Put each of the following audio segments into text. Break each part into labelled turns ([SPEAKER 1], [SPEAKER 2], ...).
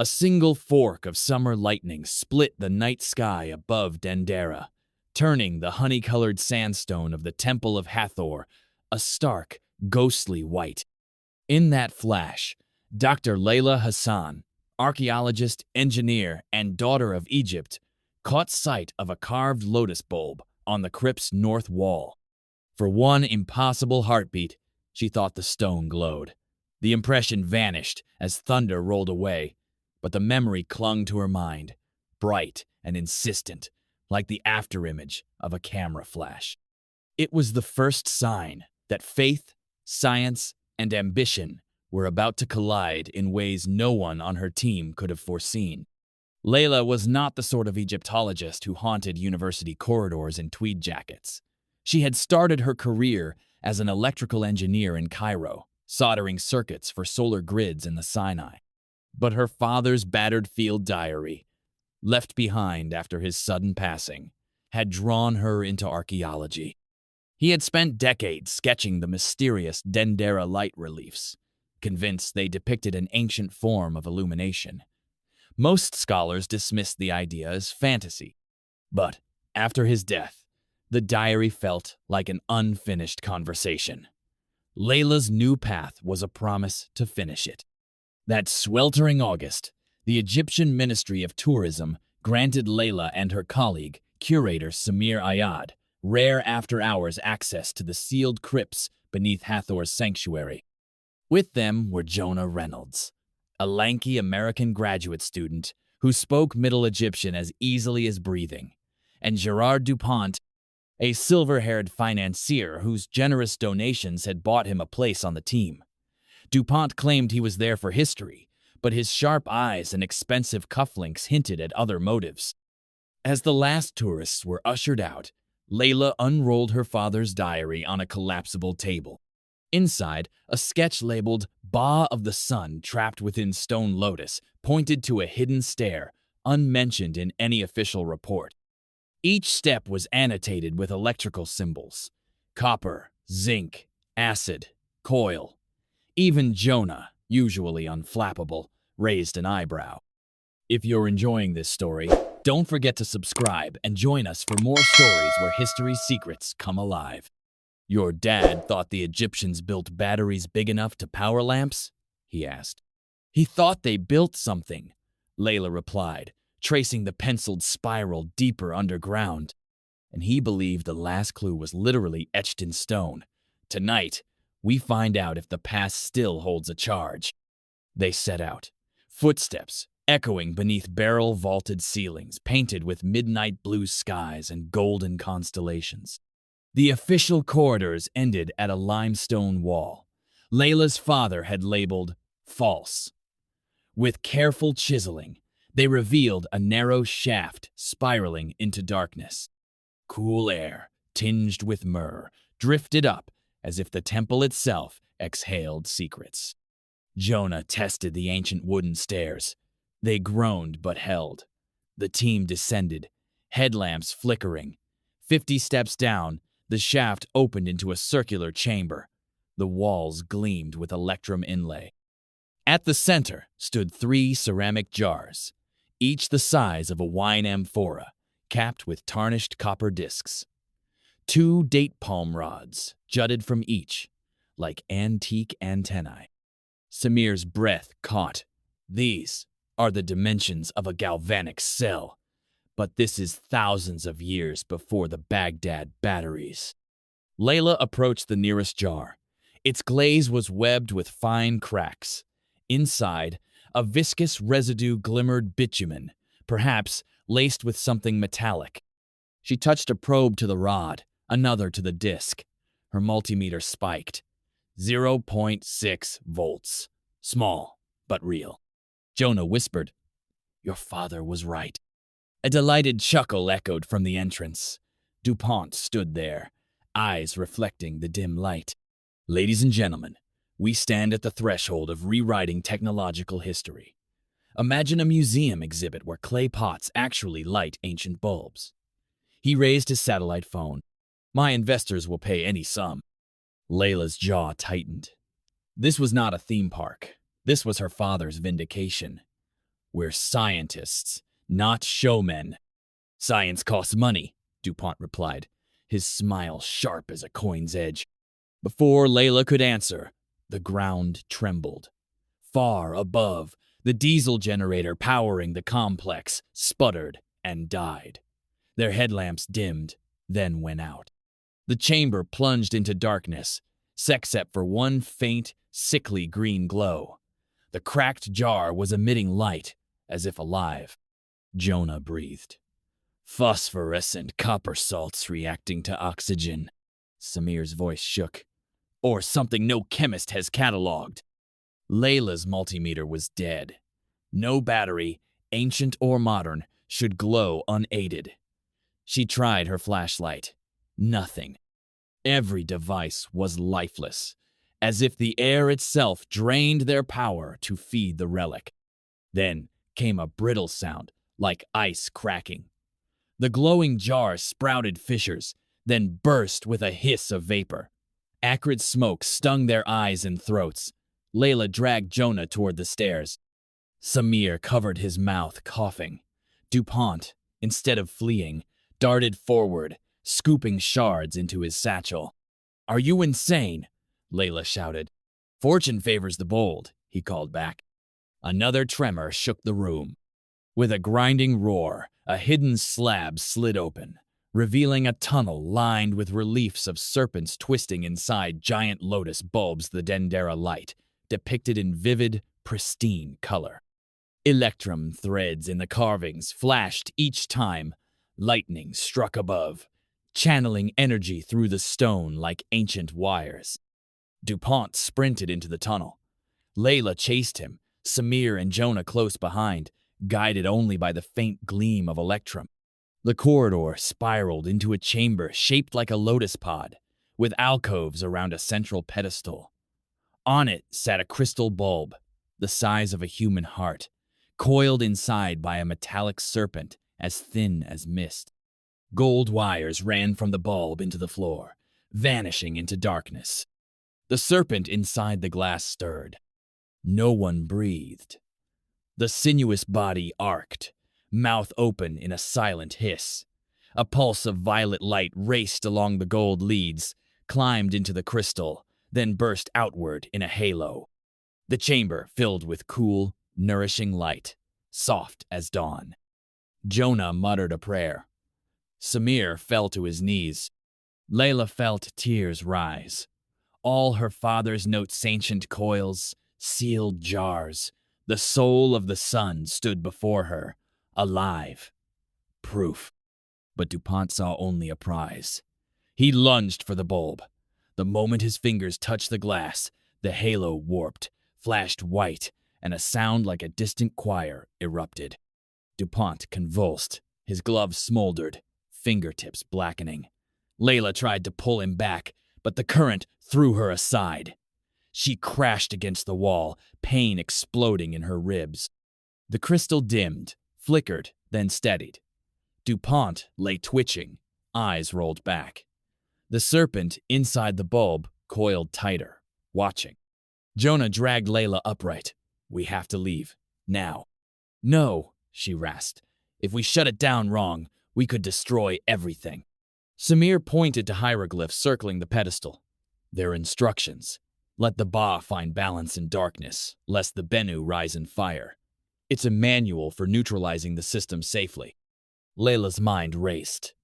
[SPEAKER 1] A single fork of summer lightning split the night sky above Dendera, turning the honey-colored sandstone of the Temple of Hathor a stark, ghostly white. In that flash, Dr. Leila Hassan, archaeologist-engineer and daughter of Egypt, caught sight of a carved lotus bulb on the crypt's north wall. For one impossible heartbeat, she thought the stone glowed. The impression vanished as thunder rolled away, but the memory clung to her mind, bright and insistent, like the afterimage of a camera flash. It was the first sign that faith, science, and ambition were about to collide in ways no one on her team could have foreseen. Leila was not the sort of Egyptologist who haunted university corridors in tweed jackets. She had started her career as an electrical engineer in Cairo, soldering circuits for solar grids in the Sinai. But her father's battered field diary, left behind after his sudden passing, had drawn her into archaeology. He had spent decades sketching the mysterious Dendera Light reliefs, convinced they depicted an ancient form of illumination. Most scholars dismissed the idea as fantasy, but after his death, the diary felt like an unfinished conversation. Leila's new path was a promise to finish it. That sweltering August, the Egyptian Ministry of Tourism granted Leila and her colleague, curator Samir Ayad, rare after-hours access to the sealed crypts beneath Hathor's sanctuary. With them were Jonah Reynolds, a lanky American graduate student who spoke Middle Egyptian as easily as breathing, and Gerard Dupont, a silver-haired financier whose generous donations had bought him a place on the team. Dupont claimed he was there for history, but his sharp eyes and expensive cufflinks hinted at other motives. As the last tourists were ushered out, Leila unrolled her father's diary on a collapsible table. Inside, a sketch labeled "Ba of the Sun Trapped Within Stone Lotus" pointed to a hidden stair, unmentioned in any official report. Each step was annotated with electrical symbols: copper, zinc, acid, coil. Even Jonah, usually unflappable, raised an eyebrow. If you're enjoying this story, don't forget to subscribe and join us for more stories where history's secrets come alive. Your dad thought the Egyptians built batteries big enough to power lamps? He asked. He thought they built something, Leila replied, tracing the penciled spiral deeper underground. And he believed the last clue was literally etched in stone. Tonight, we find out if the past still holds a charge. They set out, footsteps echoing beneath barrel-vaulted ceilings painted with midnight blue skies and golden constellations. The official corridors ended at a limestone wall. Leila's father had labeled "false." With careful chiseling, they revealed a narrow shaft spiraling into darkness. Cool air, tinged with myrrh, drifted up as if the temple itself exhaled secrets. Jonah tested the ancient wooden stairs. They groaned but held. The team descended, headlamps flickering. 50 steps down, the shaft opened into a circular chamber. The walls gleamed with electrum inlay. At the center stood 3 ceramic jars, each the size of a wine amphora, capped with tarnished copper discs. 2 date palm rods jutted from each, like antique antennae. Samir's breath caught. These are the dimensions of a galvanic cell, but this is thousands of years before the Baghdad batteries. Leila approached the nearest jar. Its glaze was webbed with fine cracks. Inside, a viscous residue glimmered bitumen, perhaps laced with something metallic. She touched a probe to the rod, another to the disc. Her multimeter spiked. 0.6 volts. Small, but real. Jonah whispered, "Your father was right." A delighted chuckle echoed from the entrance. Dupont stood there, eyes reflecting the dim light. Ladies and gentlemen, we stand at the threshold of rewriting technological history. Imagine a museum exhibit where clay pots actually light ancient bulbs. He raised his satellite phone. My investors will pay any sum. Leila's jaw tightened. This was not a theme park. This was her father's vindication. We're scientists, not showmen. Science costs money, DuPont replied, his smile sharp as a coin's edge. Before Leila could answer, the ground trembled. Far above, the diesel generator powering the complex sputtered and died. Their headlamps dimmed, then went out. The chamber plunged into darkness, except for one faint, sickly green glow. The cracked jar was emitting light, as if alive. Jonah breathed. Phosphorescent copper salts reacting to oxygen. Samir's voice shook. Or something no chemist has cataloged. Leila's multimeter was dead. No battery, ancient or modern, should glow unaided. She tried her flashlight. Nothing. Every device was lifeless, as if the air itself drained their power to feed the relic. Then came a brittle sound, like ice cracking. The glowing jar sprouted fissures, then burst with a hiss of vapor. Acrid smoke stung their eyes and throats. Leila dragged Jonah toward the stairs. Samir covered his mouth, coughing. DuPont, instead of fleeing, darted forward, scooping shards into his satchel. Are you insane? Leila shouted. Fortune favors the bold, he called back. Another tremor shook the room. With a grinding roar, a hidden slab slid open, revealing a tunnel lined with reliefs of serpents twisting inside giant lotus bulbs, the Dendera Light, depicted in vivid, pristine color. Electrum threads in the carvings flashed each time lightning struck above, channeling energy through the stone like ancient wires. DuPont sprinted into the tunnel. Leila chased him, Samir and Jonah close behind, guided only by the faint gleam of electrum. The corridor spiraled into a chamber shaped like a lotus pod, with alcoves around a central pedestal. On it sat a crystal bulb, the size of a human heart, coiled inside by a metallic serpent as thin as mist. Gold wires ran from the bulb into the floor, vanishing into darkness. The serpent inside the glass stirred. No one breathed. The sinuous body arced, mouth open in a silent hiss. A pulse of violet light raced along the gold leads, climbed into the crystal, then burst outward in a halo. The chamber filled with cool, nourishing light, soft as dawn. Jonah muttered a prayer. Samir fell to his knees. Leila felt tears rise. All her father's notes, ancient coils, sealed jars. The soul of the sun stood before her, alive. Proof. But DuPont saw only a prize. He lunged for the bulb. The moment his fingers touched the glass, the halo warped, flashed white, and a sound like a distant choir erupted. DuPont convulsed, his gloves smoldered, fingertips blackening. Leila tried to pull him back, but the current threw her aside. She crashed against the wall, pain exploding in her ribs. The crystal dimmed, flickered, then steadied. DuPont lay twitching, eyes rolled back. The serpent inside the bulb coiled tighter, watching. Jonah dragged Leila upright. We have to leave. Now. No, she rasped. If we shut it down wrong, we could destroy everything. Samir pointed to hieroglyphs circling the pedestal. Their instructions. Let the Ba find balance in darkness, lest the Bennu rise in fire. It's a manual for neutralizing the system safely. Leila's mind raced.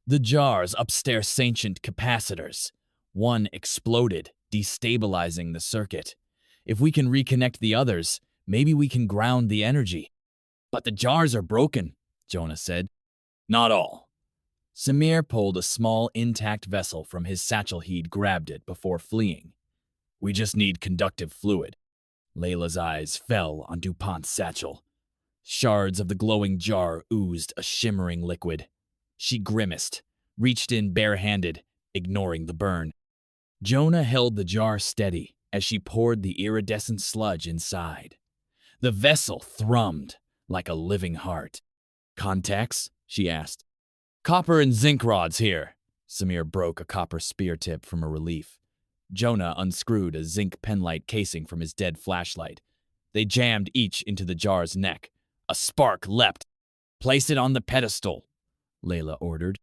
[SPEAKER 1] The jars upstairs, ancient capacitors. One exploded, destabilizing the circuit. If we can reconnect the others, maybe we can ground the energy. But the jars are broken, Jonah said. Not all. Samir pulled a small, intact vessel from his satchel. He'd grabbed it before fleeing. We just need conductive fluid. Leila's eyes fell on DuPont's satchel. Shards of the glowing jar oozed a shimmering liquid. She grimaced, reached in barehanded, ignoring the burn. Jonah held the jar steady as she poured the iridescent sludge inside. The vessel thrummed like a living heart. Contacts? She asked. Copper and zinc rods here. Samir broke a copper spear tip from a relief. Jonah unscrewed a zinc penlight casing from his dead flashlight. They jammed each into the jar's neck, A spark leapt. "Place it on the pedestal," Leila ordered.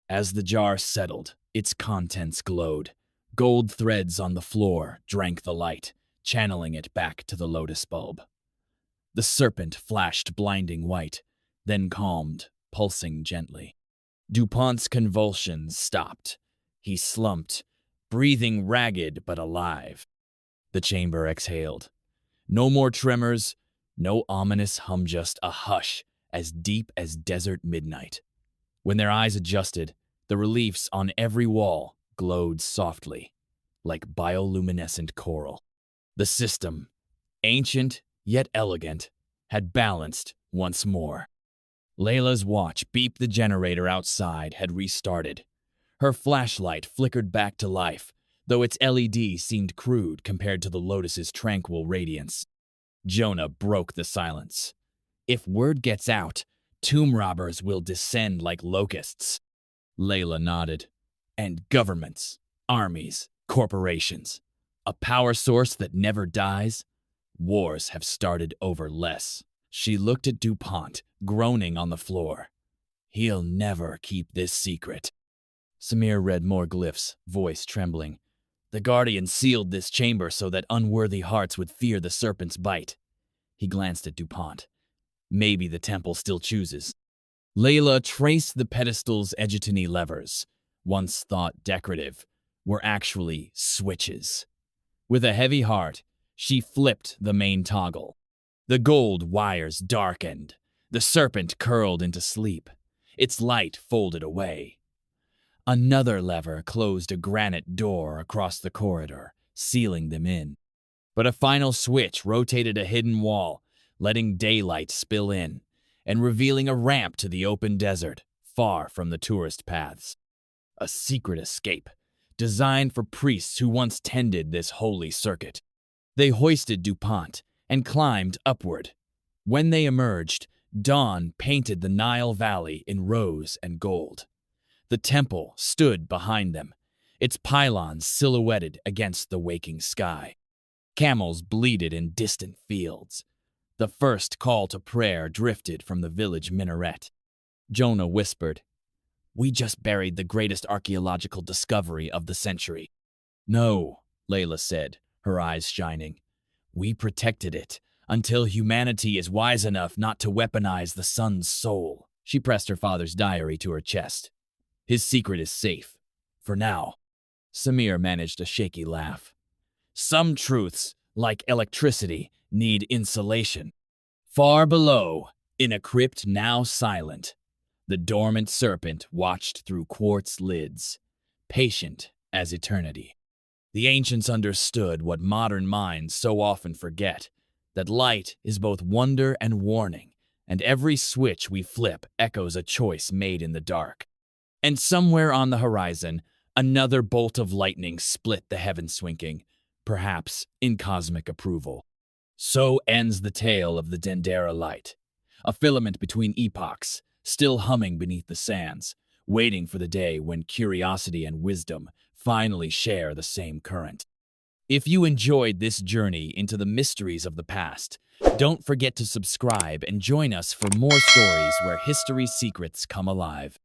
[SPEAKER 1] As the jar settled, its contents glowed. Gold threads on the floor drank the light, channeling it back to the lotus bulb. The serpent flashed blinding white, then calmed, pulsing gently. DuPont's convulsions stopped. He slumped, breathing ragged but alive. The chamber exhaled. No more tremors, no ominous hum, just a hush as deep as desert midnight. When their eyes adjusted, the reliefs on every wall glowed softly, like bioluminescent coral. The system, ancient yet elegant, had balanced once more. Leila's watch beeped. The generator outside had restarted. Her flashlight flickered back to life, though its LED seemed crude compared to the lotus's tranquil radiance. Jonah broke the silence. "If word gets out, tomb robbers will descend like locusts." Leila nodded. "And governments, armies, corporations. A power source that never dies? Wars have started over less." She looked at DuPont, groaning on the floor. "He'll never keep this secret." Samir read more glyphs, voice trembling. "The Guardian sealed this chamber so that unworthy hearts would fear the serpent's bite." He glanced at DuPont. "Maybe the temple still chooses." Leila traced the pedestal's edgetony levers, once thought decorative, were actually switches. With a heavy heart, she flipped the main toggle. The gold wires darkened. The serpent curled into sleep. Its light folded away. Another lever closed a granite door across the corridor, sealing them in. But a final switch rotated a hidden wall, letting daylight spill in, and revealing a ramp to the open desert, far from the tourist paths. A secret escape, designed for priests who once tended this holy circuit. They hoisted DuPont and climbed upward. When they emerged, dawn painted the Nile Valley in rose and gold. The temple stood behind them, its pylons silhouetted against the waking sky. Camels bleated in distant fields. The first call to prayer drifted from the village minaret. Jonah whispered, "We just buried the greatest archaeological discovery of the century." "No," Leila said, her eyes shining. "We protected it until humanity is wise enough not to weaponize the sun's soul." She pressed her father's diary to her chest. "His secret is safe. For now." Samir managed a shaky laugh. "Some truths, like electricity, need insulation." Far below, in a crypt now silent, the dormant serpent watched through quartz lids, patient as eternity. The ancients understood what modern minds so often forget, that light is both wonder and warning, and every switch we flip echoes a choice made in the dark. And somewhere on the horizon, another bolt of lightning split the heavens swinking, perhaps in cosmic approval. So ends the tale of the Dendera Light, a filament between epochs, still humming beneath the sands, waiting for the day when curiosity and wisdom finally share the same current. If you enjoyed this journey into the mysteries of the past, don't forget to subscribe and join us for more stories where history's secrets come alive.